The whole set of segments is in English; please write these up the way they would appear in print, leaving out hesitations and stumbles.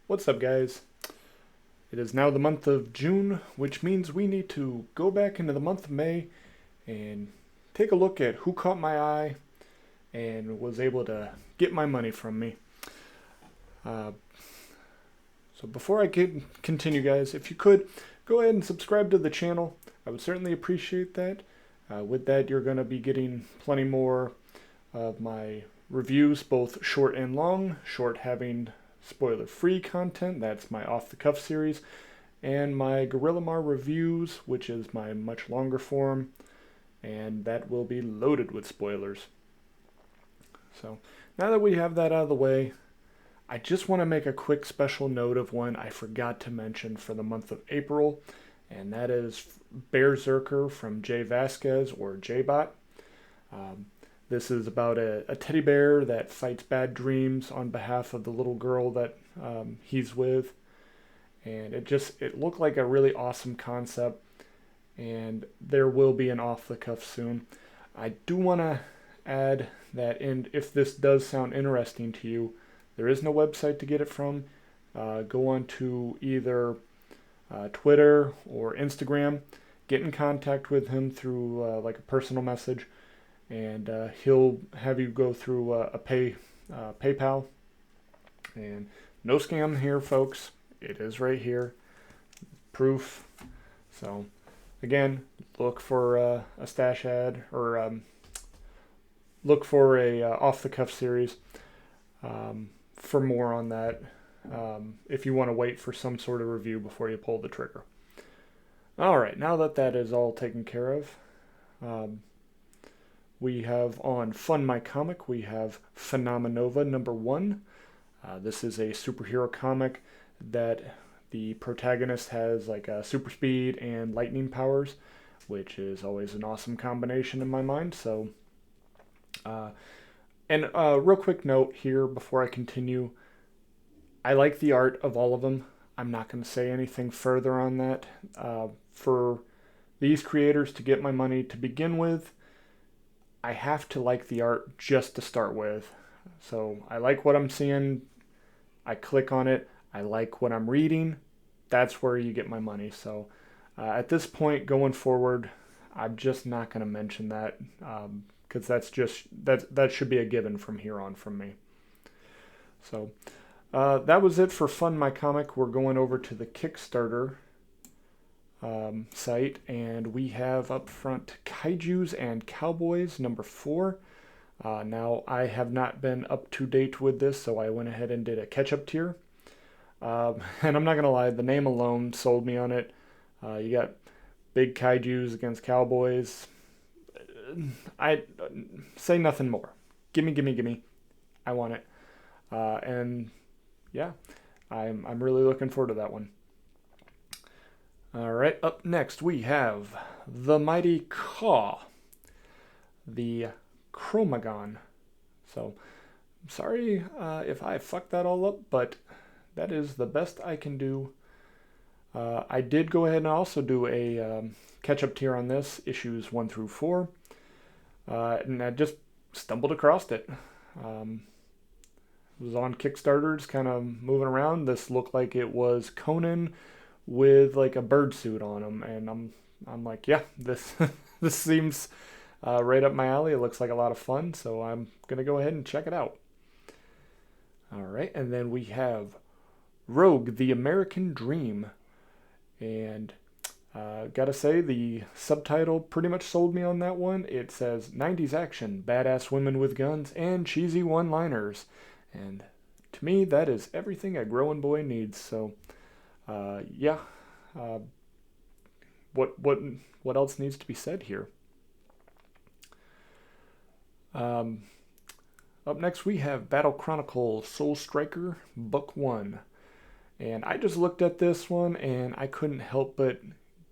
What's up, guys? It is now the month of June, which means we need to go back into the month of May and take a look at who caught my eye and was able to get my money from me. Uh, so before I continue, guys, if you could go ahead and subscribe to the channel, I would certainly appreciate that. With that, you're going to be getting plenty more of my reviews, both short and long. Short having spoiler-free content, that's my off-the-cuff series, and my Gorilla Mar reviews, which is my much longer form, and that will be loaded with spoilers. So now that we have that out of the way, I just want to make a quick special note of one I forgot to mention for the month of April, and that is Berserker from Jay Vasquez, or J-Bot. This is about a teddy bear that fights bad dreams on behalf of the little girl that he's with. And it looked like a really awesome concept. And there will be an off-the-cuff soon. I do want to add that if this does sound interesting to you, there is no website to get it from. Go on to either Twitter or Instagram. Get in contact with him through like a personal message, and he'll have you go through a PayPal. And no scam here, folks. It is right here, proof. So again, look for a stash ad, or look for a off-the-cuff series for more on that, if you want to wait for some sort of review before you pull the trigger. All right, now that that is all taken care of, we have on Fund My Comic, we have Phenomenova #1. This is a superhero comic that the protagonist has like super speed and lightning powers, which is always an awesome combination in my mind. So, and real quick note here before I continue, I like the art of all of them. I'm not going to say anything further on that. For these creators to get my money to begin with, I have to like the art just to start with. So I like what I'm seeing. I click on it. I like what I'm reading. That's where you get my money. So at this point going forward, I'm just not going to mention that, because that should be a given from here on from me. So that was it for Fund My Comic. We're going over to the Kickstarter site, and we have up front Kaijus and Cowboys #4. Now, I have not been up to date with this, so I went ahead and did a catch-up tier. And I'm not going to lie, the name alone sold me on it. You got big Kaijus against Cowboys. I say nothing more. Gimme, gimme, gimme. I want it. And yeah, I'm really looking forward to that one. All right, up next we have The Mighty Caw, the Chromagon. So, I'm sorry if I fucked that all up, but that is the best I can do. I did go ahead and also do a catch-up tier on this, issues 1 through 4, and I just stumbled across it. It was on Kickstarter, just kind of moving around. This looked like it was Conan with like a bird suit on him, and I'm like, yeah, this this seems right up my alley. It looks like a lot of fun, so I'm gonna go ahead and check it out. All right, and then we have Rogue: The American Dream, and gotta say the subtitle pretty much sold me on that one. It says 90s action, badass women with guns, and cheesy one-liners, and to me that is everything a growing boy needs. So. Yeah. What else needs to be said here? Up next we have Battle Chronicle Soul Striker Book 1. And I just looked at this one and I couldn't help but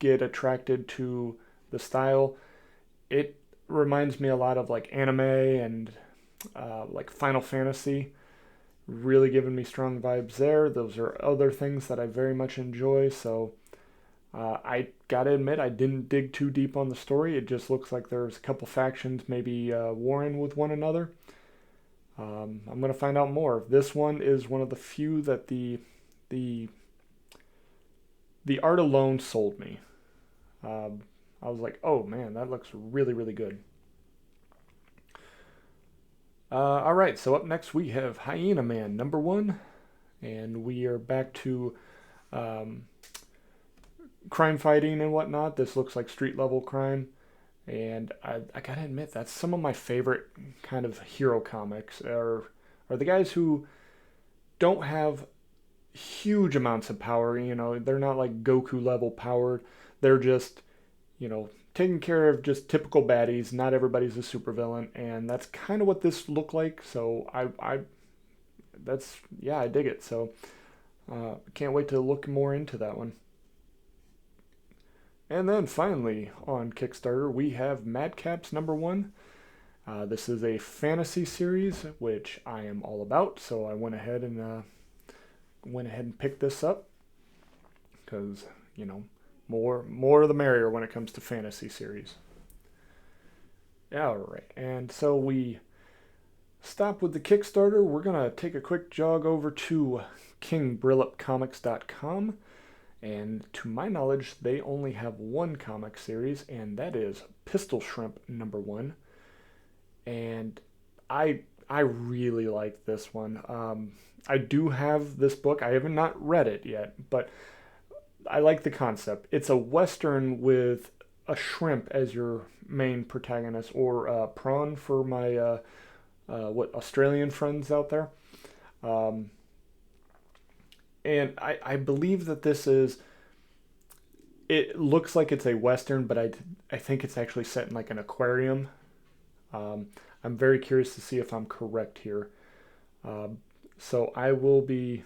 get attracted to the style. It reminds me a lot of like anime and like Final Fantasy. Really giving me strong vibes there. Those are other things that I very much enjoy. So I gotta admit, I didn't dig too deep on the story. It just looks like there's a couple factions maybe warring with one another. I'm gonna find out more. This one is one of the few that the the art alone sold me. I was like, oh man, that looks really, really good. All right, so up next we have Hyena Man #1, and we are back to um, crime fighting and whatnot. This looks like street level crime, and I gotta admit that's some of my favorite kind of hero comics are the guys who don't have huge amounts of power. You know, they're not like Goku level powered. They're just, you know, taking care of just typical baddies. Not everybody's a supervillain, and that's kind of what this looked like. So I dig it. So can't wait to look more into that one. And then finally on Kickstarter we have Madcaps #1. This is a fantasy series, which I am all about. So I went ahead and picked this up because, you know, more the merrier when it comes to fantasy series. All right, and so we stop with the Kickstarter. We're gonna take a quick jog over to KingBrillupComics.com, and to my knowledge, they only have one comic series, and that is Pistol Shrimp #1. And I really like this one. I do have this book. I have not read it yet, but I like the concept. It's a Western with a shrimp as your main protagonist, or prawn for my Australian friends out there. Um, and I believe that this is. It looks like it's a Western, but I think it's actually set in like an aquarium. Um, I'm very curious to see if I'm correct here. Um, so I will be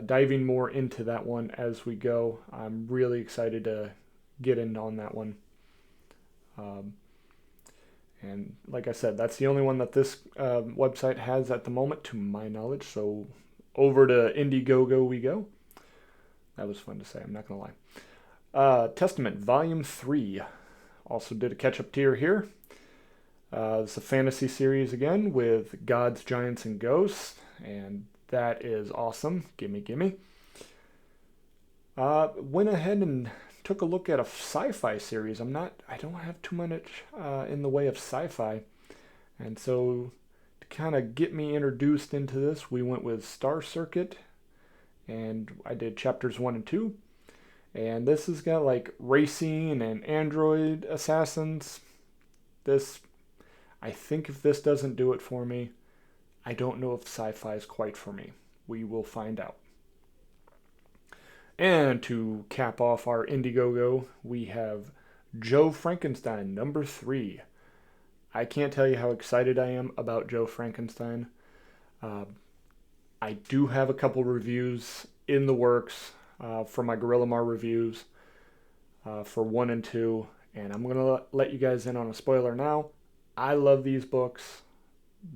diving more into that one as we go. I'm really excited to get in on that one. Um, and like I said, that's the only one that this website has at the moment, to my knowledge. So over to Indiegogo we go. That was fun to say, I'm not going to lie. Testament Volume 3. Also did a catch-up tier here. It's a fantasy series again with gods, giants, and ghosts. And that is awesome. Gimme. Went ahead and took a look at a sci-fi series. I don't have too much in the way of sci-fi. And so to kind of get me introduced into this, we went with Star Circuit. And I did chapters 1 and 2. And this has got like racing and android assassins. I think if this doesn't do it for me, I don't know if sci-fi is quite for me. We will find out. And to cap off our Indiegogo, we have Joe Frankenstein #3. I can't tell you how excited I am about Joe Frankenstein. I do have a couple reviews in the works for my Gorilla Mar reviews for 1 and 2, and I'm going to let you guys in on a spoiler now. I love these books.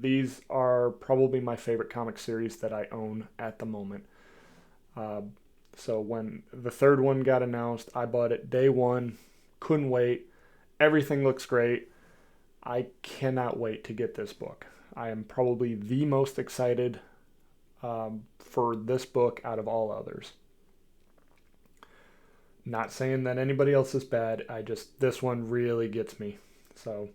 These are probably my favorite comic series that I own at the moment. So when the third one got announced, I bought it day one. Couldn't wait. Everything looks great. I cannot wait to get this book. I am probably the most excited for this book out of all others. Not saying that anybody else is bad. This one really gets me. So,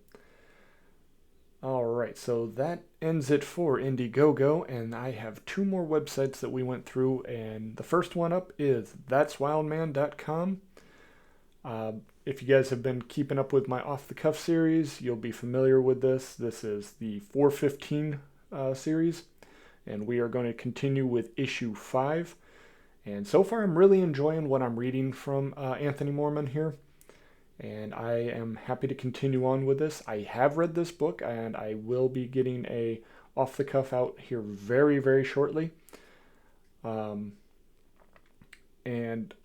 alright, so that ends it for Indiegogo, and I have 2 more websites that we went through, and the first one up is that'swildman.com. If you guys have been keeping up with my Off the Cuff series, you'll be familiar with this. This is the 415 series, and we are going to continue with issue 5. And so far, I'm really enjoying what I'm reading from Anthony Moorman here. And I am happy to continue on with this. I have read this book, and I will be getting a Off the Cuff out here very, very shortly. And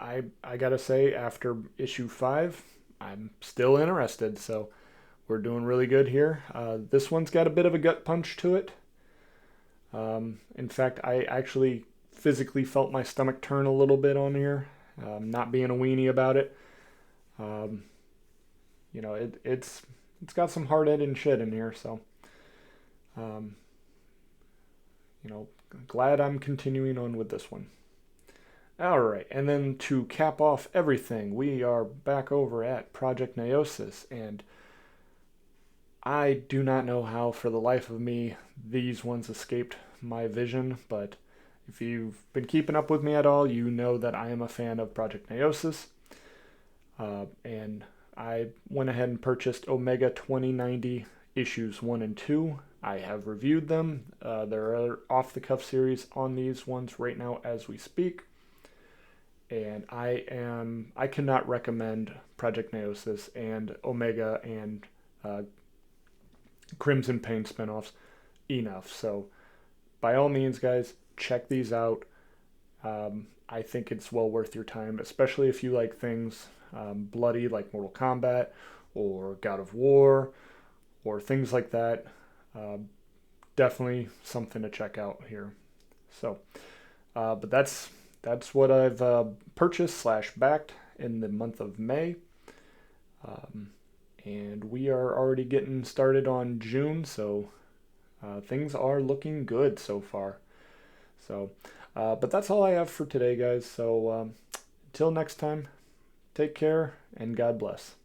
I gotta say, after issue 5, I'm still interested. So we're doing really good here. This one's got a bit of a gut punch to it. In fact, I actually physically felt my stomach turn a little bit on here. Not being a weenie about it. It's got some hard-hitting shit in here, so glad I'm continuing on with this one. All right, and then to cap off everything, we are back over at Project Neosis, and I do not know how for the life of me these ones escaped my vision, but if you've been keeping up with me at all, you know that I am a fan of Project Neosis, and I went ahead and purchased Omega 2090 issues 1 and 2. I have reviewed them. There are off the cuff series on these ones right now as we speak. And I cannot recommend Project Neosis and Omega and Crimson Pain spinoffs enough. So by all means, guys, check these out. I think it's well worth your time, especially if you like things bloody like Mortal Kombat or God of War or things like that. Definitely something to check out here. So, but that's what I've purchased slash backed in the month of May. And we are already getting started on June, so things are looking good so far. So, but that's all I have for today, guys. So until next time, take care and God bless.